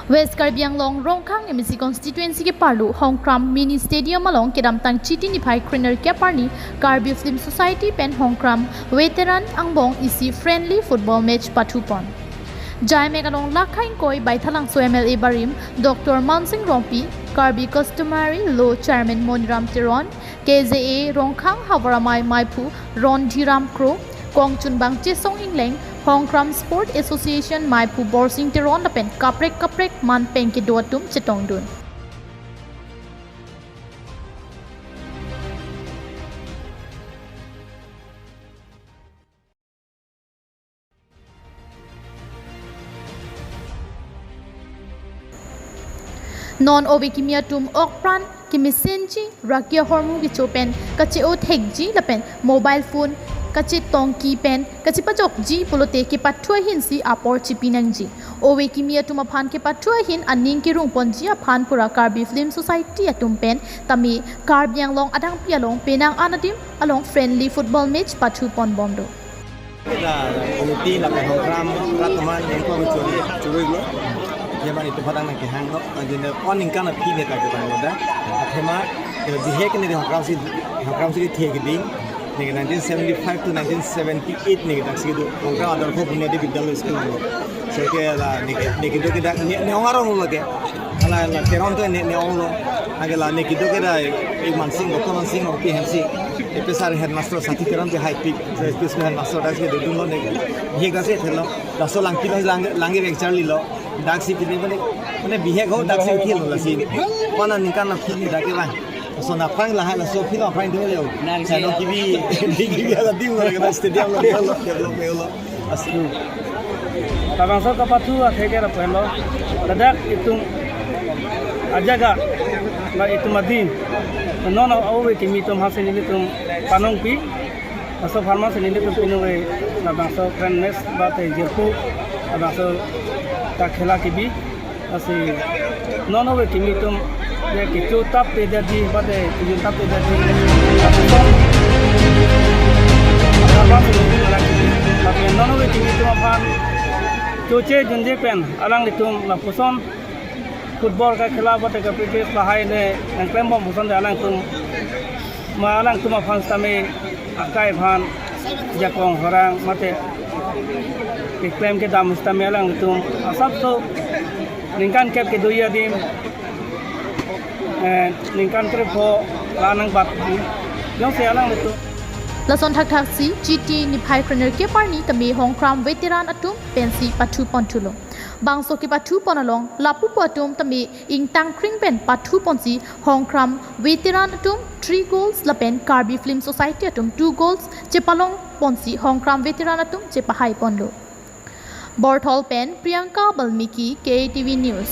West Karbi long Rongkang MSC constituency ke Parlu Hongkram mini stadium along kedam tang chiti ni phai kriner ke parni Karbi Film Society pen Hongkram veteran angbong isi friendly football match pathu pon. Jai megalong lakhain koi by thalang so MLA Barim Dr. Mansing Rompi Karbi customary law chairman Moniram Tiron KZA Rongkang Havaramai Maipu Ron Dhiram Kro Kong Chunbang Chesong Ingleng Hongkram Sport Association Maipu Borsing Tiron lapen kaprek man pengki doatum chetong dun. Non obi kimia tum okpran kimi senji rakia hormu gi chopen kache o thekji lapen mobile phone kache tongki pen kache pajok ji polote ki pathua hin si apor chipinang ji owe kimia tum aphan ke pathua hin aning ki rung ponji aphan pura Karbi Film Society atum pen tami Karbiang long adang pialong penang anadim along friendly football match pathu pon bomdo. Komiti la Hongkram rataman yang ko curi lo Yaman itu padang nak hang lo, jadi on ingkan api ni tak kita ada. Tema dihek ni Hongkram sih tiga ding. Ni 1975 to 1978 ni kita sih tu Hongkram ada ko punya di Bidal School lo. So kaya ni kita ni orang lo ke. Ala keron tu ni orang lo. Agak ni kita mansing opi hensi. Pesar headmaster satu keron tu high peak. So special headmaster dah sih dulu lo ni. Ni kasi thelo. Daso langki langi lecture li lo. Daksi pilih mana bihek kau daksi pilih lah sih. Mana nikah nak pilih dah kira. So nak pang lah lah so pilih apa yang dia leo. Saya nak kibi ada tim lah kita stadium lah dia lo develop lo. Asli. Tabang so kapatu akhirnya apa lo. Dadak itu ajaga lah itu madin. Non awe kimi tum hasil ini tum panong pi. Asal farmasi ini tum pinuwe tabang so friendness bate jerku tabang so tak khela ki bi asi non hobe kimi tum ye ki chutap pe jadi bade ki tap pe jadi tapi non hobe kimi tum aphan choche junje pen alang litum la puson football ka khela bate ka practice lahai ne angklem bom puson de alang tum aphan same akai bhan jakong horang mate klaim ke dalam mustami alang itu asap so lingkan kep ke doya dim lingkan trepo lanang bat yang saya alang itu Lason thak si GT ni phai kriner ke parni tami Hongkram veteran atum pensi pathu pontulo bangso ki pathu ponalong lapu patum tami ingtang kring pen pathu ponsi Hongkram veteran atum 3 goals lapen Karbi Film Society atum 2 goals chepalong ponsi Hongkram veteran atum chepahai ponlo Borthol Pen Priyanka Balmiki KTV News